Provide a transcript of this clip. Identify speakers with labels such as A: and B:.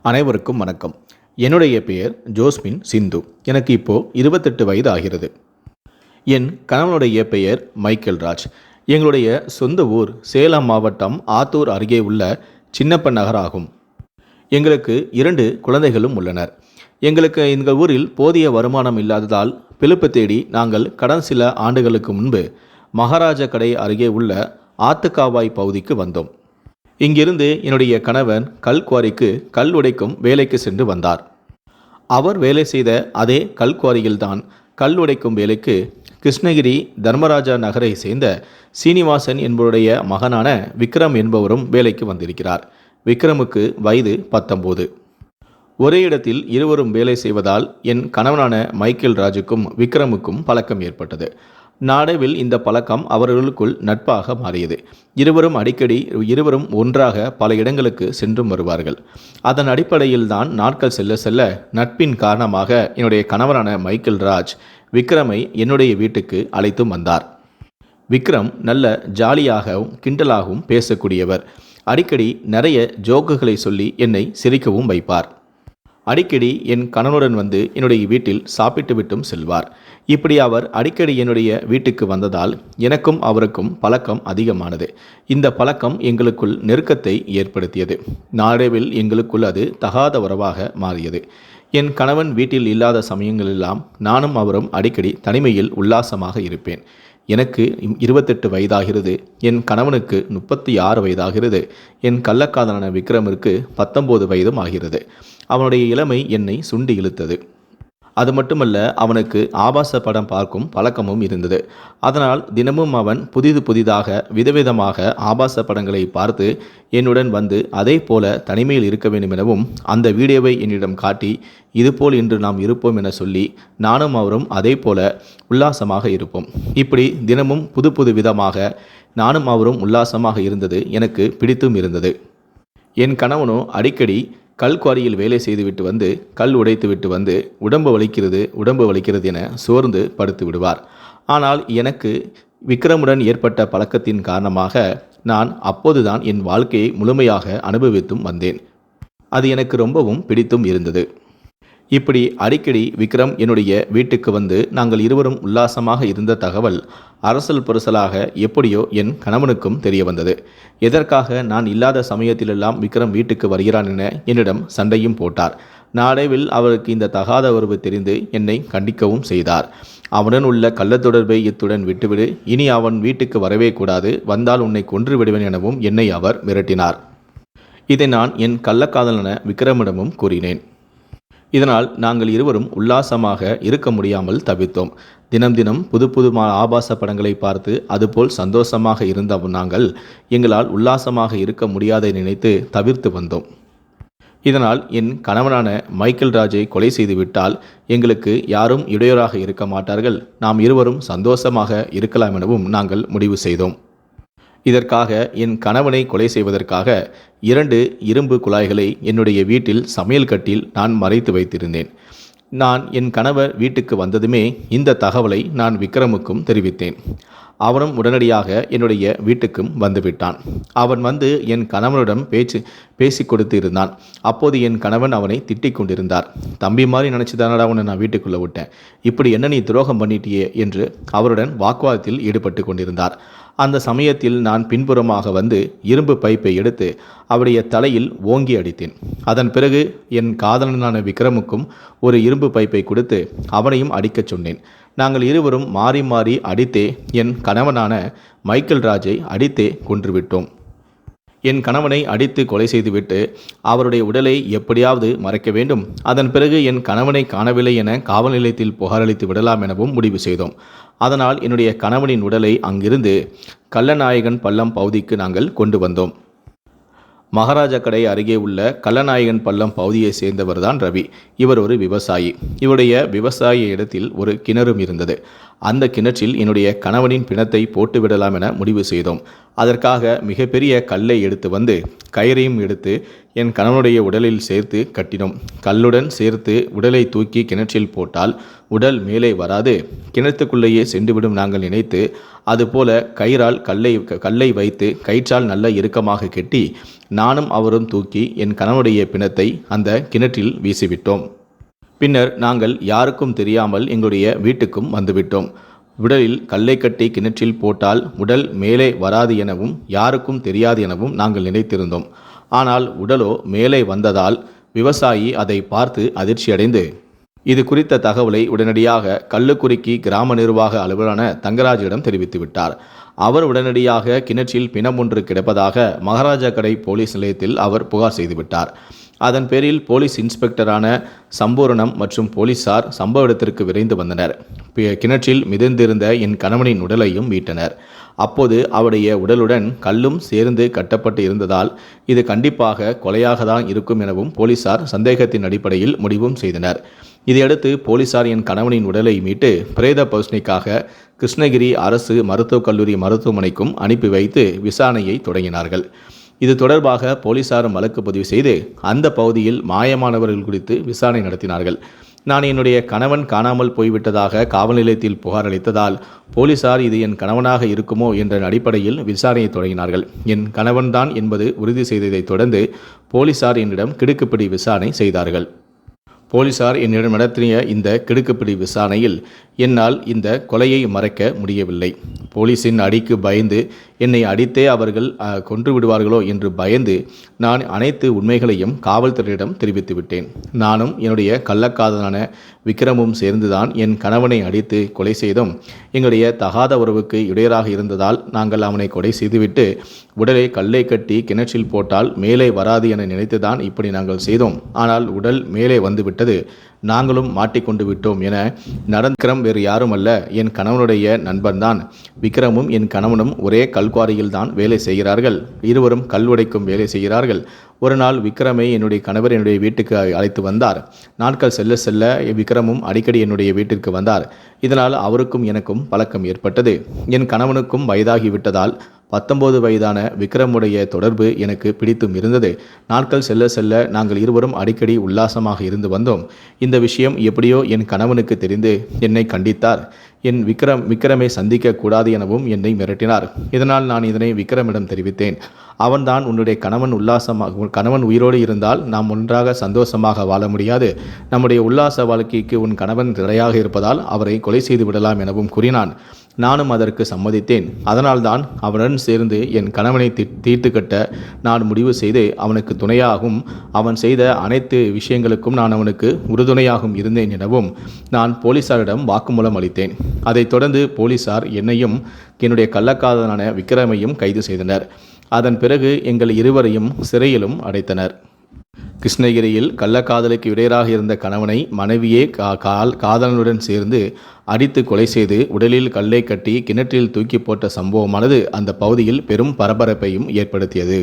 A: அனைவருக்கும் வணக்கம். என்னுடைய பெயர் ஜோஸ்மின் சிந்து. எனக்கு இப்போது 28 வயது ஆகிறது. என் கணவனுடைய பெயர் மைக்கேல் ராஜ். எங்களுடைய சொந்த ஊர் சேலம் மாவட்டம் ஆத்தூர் அருகே உள்ள சின்னப்ப நகர் ஆகும். எங்களுக்கு 2 குழந்தைகளும் உள்ளனர். எங்களுக்கு எங்கள் ஊரில் போதிய வருமானம் இல்லாததால் பிழைப்பு தேடி நாங்கள் கடந்த சில ஆண்டுகளுக்கு முன்பு மகாராஜா கடை அருகே உள்ள ஆத்துக்காவாய் பகுதிக்கு வந்தோம். இங்கிருந்து என்னுடைய கணவன் கல் குவாரிக்கு கல் உடைக்கும் வேலைக்கு சென்று வந்தார். அவர் வேலை செய்த அதே கல் குவாரியில்தான் கல் உடைக்கும் வேலைக்கு கிருஷ்ணகிரி தர்மராஜா நகரை சேர்ந்த சீனிவாசன் என்பவருடைய மகனான விக்ரம் என்பவரும் வேலைக்கு வந்திருக்கிறார். விக்ரமுக்கு வயது 19. ஒரே இடத்தில் இருவரும் வேலை செய்வதால் என் கணவனான மைக்கேல் ராஜுக்கும் விக்ரமுக்கும் பழக்கம் ஏற்பட்டது. நாடவில் இந்த பழக்கம் அவர்களுக்குள் நட்பாக மாறியது. இருவரும் ஒன்றாக பல இடங்களுக்கு சென்றும் வருவார்கள். அதன் அடிப்படையில் தான் நாட்கள் செல்ல செல்ல நட்பின் காரணமாக என்னுடைய கணவரான மைக்கேல் ராஜ் விக்ரமை என்னுடைய வீட்டுக்கு அழைத்தும் வந்தார். விக்ரம் நல்ல ஜாலியாகவும் கிண்டலாகவும் பேசக்கூடியவர். அடிக்கடி நிறைய ஜோக்குகளை சொல்லி என்னை சிரிக்கவும் வைப்பார். அடிக்கடி என் கணவனுடன் வந்து என்னுடைய வீட்டில் சாப்பிட்டு விட்டும் செல்வார். இப்படி அவர் அடிக்கடி என்னுடைய வீட்டுக்கு வந்ததால் எனக்கும் அவருக்கும் பழக்கம் அதிகமானது. இந்த பழக்கம் எங்களுக்குள் நெருக்கத்தை ஏற்படுத்தியது. நாளடைவில் எங்களுக்குள் அது தகாத உறவாக மாறியது. என் கணவன் வீட்டில் இல்லாத சமயங்களெல்லாம் நானும் அவரும் அடிக்கடி தனிமையில் உல்லாசமாக இருப்பேன். எனக்கு 28 வயதாகிறது. என் கணவனுக்கு 36 வயதாகிறது. என் கள்ளக்காதலான விக்ரமிற்கு 19 வயதும் ஆகிறது. அவனுடைய இளமை என்னை சுண்டி இழுத்தது. அது மட்டுமல்ல, அவனுக்கு ஆபாச படம் பார்க்கும் பழக்கமும் இருந்தது. அதனால் தினமும் அவன் புதிதாக விதவிதமாக ஆபாச படங்களை பார்த்து என்னுடன் வந்து அதே போல தனிமையில் இருக்க வேண்டும் எனவும் அந்த வீடியோவை என்னிடம் காட்டி இதுபோல் இன்று நாம் இருப்போம் என சொல்லி நானும் அவரும் அதே போல உல்லாசமாக இருப்போம். இப்படி தினமும் புது விதமாக நானும் அவரும் உல்லாசமாக இருந்தது எனக்கு பிடித்தும் இருந்தது. என் கணவனோ அடிக்கடி கல் குவாரியில் வேலை செய்துவிட்டு வந்து கல் உடைத்து விட்டு வந்து உடம்பு வலிக்கிறது என சோர்ந்து படுத்து விடுவார். ஆனால் எனக்கு விக்ரமுடன் ஏற்பட்ட பழக்கத்தின் காரணமாக நான் அப்போதுதான் என் வாழ்க்கையை முழுமையாக அனுபவித்தும் வந்தேன். அது எனக்கு ரொம்பவும் பிடித்தும் இருந்தது. இப்படி அடிக்கடி விக்ரம் என்னுடைய வீட்டுக்கு வந்து நாங்கள் இருவரும் உல்லாசமாக இருந்த தகவல் அரசல் புரசலாக எப்படியோ என் கணவனுக்கும் தெரிய வந்தது. எதற்காக நான் இல்லாத சமயத்திலெல்லாம் விக்ரம் வீட்டுக்கு வருகிறான் என என்னிடம் சண்டையும் போட்டார். நாளடைவில் அவருக்கு இந்த தகாத உறவு தெரிந்து என்னை கண்டிக்கவும் செய்தார். அவனுடன் உள்ள கள்ளத்தொடர்பை இத்துடன் விட்டுவிடு, இனி அவன் வீட்டுக்கு வரவே கூடாது, வந்தால் உன்னை கொன்று விடுவேன் எனவும் என்னை அவர் மிரட்டினார். இதை நான் என் கள்ளக்காதலான விக்ரமிடமும் கூறினேன். இதனால் நாங்கள் இருவரும் உல்லாசமாக இருக்க முடியாமல் தவித்தோம். தினம் புது ஆபாச படங்களை பார்த்து அதுபோல் சந்தோஷமாக இருந்த நாங்கள் எங்களால் உல்லாசமாக இருக்க முடியாதை நினைத்து தவிர்த்து வந்தோம். இதனால் என் கணவனான மைக்கேல் ராஜை கொலை செய்துவிட்டால் எங்களுக்கு யாரும் இடையூறாக இருக்க மாட்டார்கள், நாம் இருவரும் சந்தோஷமாக இருக்கலாம் எனவும் நாங்கள் முடிவு செய்தோம். இதற்காக என் கணவனை கொலை செய்வதற்காக 2 இரும்பு குழாய்களை என்னுடைய வீட்டில் சமையல் கட்டில் நான் மறைத்து வைத்திருந்தேன். நான் என் கணவர் வீட்டுக்கு வந்ததுமே இந்த தகவலை நான் விக்ரமுக்கும் தெரிவித்தேன். அவனும் உடனடியாக என்னுடைய வீட்டுக்கும் வந்துவிட்டான். அவன் வந்து என் கணவனிடம் பேசி கொடுத்து இருந்தான். அப்போது என் கணவன் அவனை திட்டிக் கொண்டிருந்தார். தம்பி மாதிரி நினச்சிதானடா அவனை நான் வீட்டுக்குள்ளே விட்டேன், இப்படி என்ன நீ துரோகம் பண்ணிட்டியே என்று அவருடன் வாக்குவாதத்தில் ஈடுபட்டு கொண்டிருந்தார். அந்த சமயத்தில் நான் பின்புறமாக வந்து இரும்பு பைப்பை எடுத்து அவருடைய தலையில் ஓங்கி அடித்தேன். அதன் பிறகு என் காதலனான விக்ரமுக்கும் ஒரு இரும்பு பைப்பை கொடுத்து அவனையும் அடிக்கச் சொன்னேன். நாங்கள் இருவரும் மாறி அடித்தே என் கணவனான மைக்கேல் ராஜை அடித்தே கொன்றுவிட்டோம். என் கணவனை அடித்து கொலை செய்துவிட்டு அவருடைய உடலை எப்படியாவது மறைக்க வேண்டும். அதன் பிறகு என் கணவனை காணவில்லை என காவல் நிலையத்தில் புகாரளித்து விடலாம் எனவும் முடிவு செய்தோம். அதனால் என்னுடைய கணவனின் உடலை அங்கிருந்து கள்ளநாயகன் பள்ளம் பகுதிக்கு நாங்கள் கொண்டு வந்தோம். மகாராஜா கடை அருகே உள்ள கள்ளநாயகன் பள்ளம் பகுதியை சேர்ந்தவர் தான் ரவி. இவர் ஒரு விவசாயி. இவருடைய விவசாய இடத்தில் ஒரு கிணறும் இருந்தது. அந்த கிணற்றில் என்னுடைய கணவனின் பிணத்தை போட்டு விடலாம் என முடிவு செய்தோம். அதற்காக மிகப்பெரிய கல்லை எடுத்து வந்து கயிறையும் எடுத்து என் கணவனுடைய உடலில் சேர்த்து கட்டினோம். கல்லுடன் சேர்த்து உடலை தூக்கி கிணற்றில் போட்டால் உடல் மேலே வராது, கிணத்துக்குள்ளேயே சென்றுவிடும் நாங்கள் நினைத்து அதுபோல கயிறால் கல்லை வைத்து கயிற்றால் நல்ல இறுக்கமாக கெட்டி நானும் அவரும் தூக்கி என் கணவனுடைய பிணத்தை அந்த கிணற்றில் வீசிவிட்டோம். பின்னர் நாங்கள் யாருக்கும் தெரியாமல் எங்களுடைய வீட்டுக்கும் வந்துவிட்டோம். உடலில் கல்லை கட்டி கிணற்றில் போட்டால் உடல் மேலே வராது எனவும் யாருக்கும் தெரியாது எனவும் நாங்கள் நினைத்திருந்தோம். ஆனால் உடலோ மேலே வந்ததால் விவசாயி அதை பார்த்து அதிர்ச்சியடைந்து இது குறித்த தகவலை உடனடியாக கள்ளுக்குறிச்சி கிராம நிர்வாக அலுவலரான தங்கராஜிடம் தெரிவித்து விட்டார். அவர் உடனடியாக கிணற்றில் பிணம் ஒன்று கிடப்பதாக மகாராஜா கடை போலீஸ் நிலையத்தில் அவர் புகார் செய்துவிட்டார். அதன் பேரில் போலீஸ் இன்ஸ்பெக்டரான சம்பூரணம் மற்றும் போலீசார் சம்பவ இடத்திற்கு விரைந்து வந்தனர். கிணற்றில் மிதந்திருந்த என் கணவனின் உடலையும் மீட்டனர். அப்போது அவருடைய உடலுடன் கல்லும் சேர்ந்து கட்டப்பட்டு இருந்ததால் இது கண்டிப்பாக கொலையாக தான் இருக்கும் எனவும் போலீசார் சந்தேகத்தின் அடிப்படையில் முடிவும் செய்தனர். இதையடுத்து போலீசார் என் கணவனின் உடலை மீட்டு பிரேத பரிசோதனைக்காக கிருஷ்ணகிரி அரசு மருத்துவக் கல்லூரி மருத்துவமனைக்கும் அனுப்பி வைத்து விசாரணையை தொடங்கினார்கள். இது தொடர்பாக போலீசாரும் வழக்கு பதிவு செய்து அந்த பகுதியில் மாயமானவர்கள் குறித்து விசாரணை நடத்தினார்கள். நான் என்னுடைய கணவன் காணாமல் போய்விட்டதாக காவல் நிலையத்தில் புகார் அளித்ததால் போலீசார் இது என் கணவனாக இருக்குமோ என்ற அடிப்படையில் விசாரணையை தொடங்கினார்கள். என் கணவன்தான் என்பது உறுதி செய்ததைத் தொடர்ந்து போலீசார் என்னிடம் கிடுக்குப்பிடி விசாரணை செய்தார்கள். போலீசார் என்னிடம் நடத்திய இந்த கிடுக்குப்பிடி விசாரணையில் என்னால் இந்த கொலையை மறைக்க முடியவில்லை. போலீஸின் அடிக்கு பயந்து என்னை அடித்தே அவர்கள் கொன்று விடுவார்களோ என்று பயந்து நான் அனைத்து உண்மைகளையும் காவல்துறையிடம் தெரிவித்து விட்டேன். நானும் என்னுடைய கள்ளக்காதலான விக்ரமும் சேர்ந்துதான் என் கணவனை அடித்து கொலை செய்தோம். எங்களுடைய தகாத உறவுக்கு இடையராக இருந்ததால் நாங்கள் அவனை கொலை செய்துவிட்டு உடலை கல்லை கட்டி கிணற்றில் போட்டால் மேலே வராது என நினைத்துதான் இப்படி நாங்கள் செய்தோம். ஆனால் உடல் மேலே வந்துவிட்டது, நாங்களும் மாட்டிக்கொண்டு விட்டோம் என நடந்திரம் வேறு யாரும் அல்ல, என் கணவனுடைய நண்பன்தான். விக்ரமும் என் கணவனும் ஒரே கல்குவாரியில் தான் வேலை செய்கிறார்கள். இருவரும் கல் உடைக்கும் வேலை செய்கிறார்கள். ஒரு நாள் விக்ரமை என்னுடைய கணவர் என்னுடைய வீட்டுக்கு அழைத்து வந்தார். நாட்கள் செல்ல செல்ல விக்ரமும் அடிக்கடி என்னுடைய வீட்டிற்கு வந்தார். இதனால் அவருக்கும் எனக்கும் பழக்கம் ஏற்பட்டது. என் கணவனுக்கும் வயதாகிவிட்டதால் 19 வயதான விக்ரமுடைய தொடர்பு எனக்கு பிடித்தும் இருந்தது. நாட்கள் செல்ல செல்ல நாங்கள் இருவரும் அடிக்கடி உல்லாசமாக இருந்து வந்தோம். இந்த விஷயம் எப்படியோ என் கணவனுக்கு தெரிந்து என்னை கண்டித்தார். என் விக்ரமை சந்திக்க கூடாது எனவும் என்னை மிரட்டினார். இதனால் நான் இதனை விக்ரமிடம் தெரிவித்தேன். அவன்தான் உன்னுடைய கணவன் உயிரோடு இருந்தால் நாம் ஒன்றாக சந்தோஷமாக வாழ முடியாது. நம்முடைய உல்லாச வாழ்க்கைக்கு உன் கணவன் தடையாக இருப்பதால் அவரை கொலை செய்து விடலாம் எனவும் கூறினான். நானும் அதற்கு சம்மதித்தேன். அதனால்தான் அவனுடன் சேர்ந்து என் கணவனை தீர்த்து கட்ட நான் முடிவு செய்து அவனுக்கு துணையாகவும் அவன் செய்த அனைத்து விஷயங்களுக்கும் நான் அவனுக்கு உறுதுணையாகவும் இருந்தேன் எனவும் நான் போலீசாரிடம் வாக்குமூலம் அளித்தேன். அதைத் தொடர்ந்து போலீசார் என்னையும் என்னுடைய கள்ளக்காதலான விக்ரமையும் கைது செய்தனர். அதன் பிறகு எங்கள் இருவரையும் சிறையிலும் அடைத்தனர். கிருஷ்ணகிரியில் கள்ளக்காதலுக்கு இடையராக இருந்த கணவனை மனைவியே காதலனுடன் சேர்ந்து அடித்து கொலை செய்து உடலில் கல்லை கட்டி கிணற்றில் தூக்கி போட்ட சம்பவமானது அந்த பகுதியில் பெரும் பரபரப்பையும் ஏற்படுத்தியது.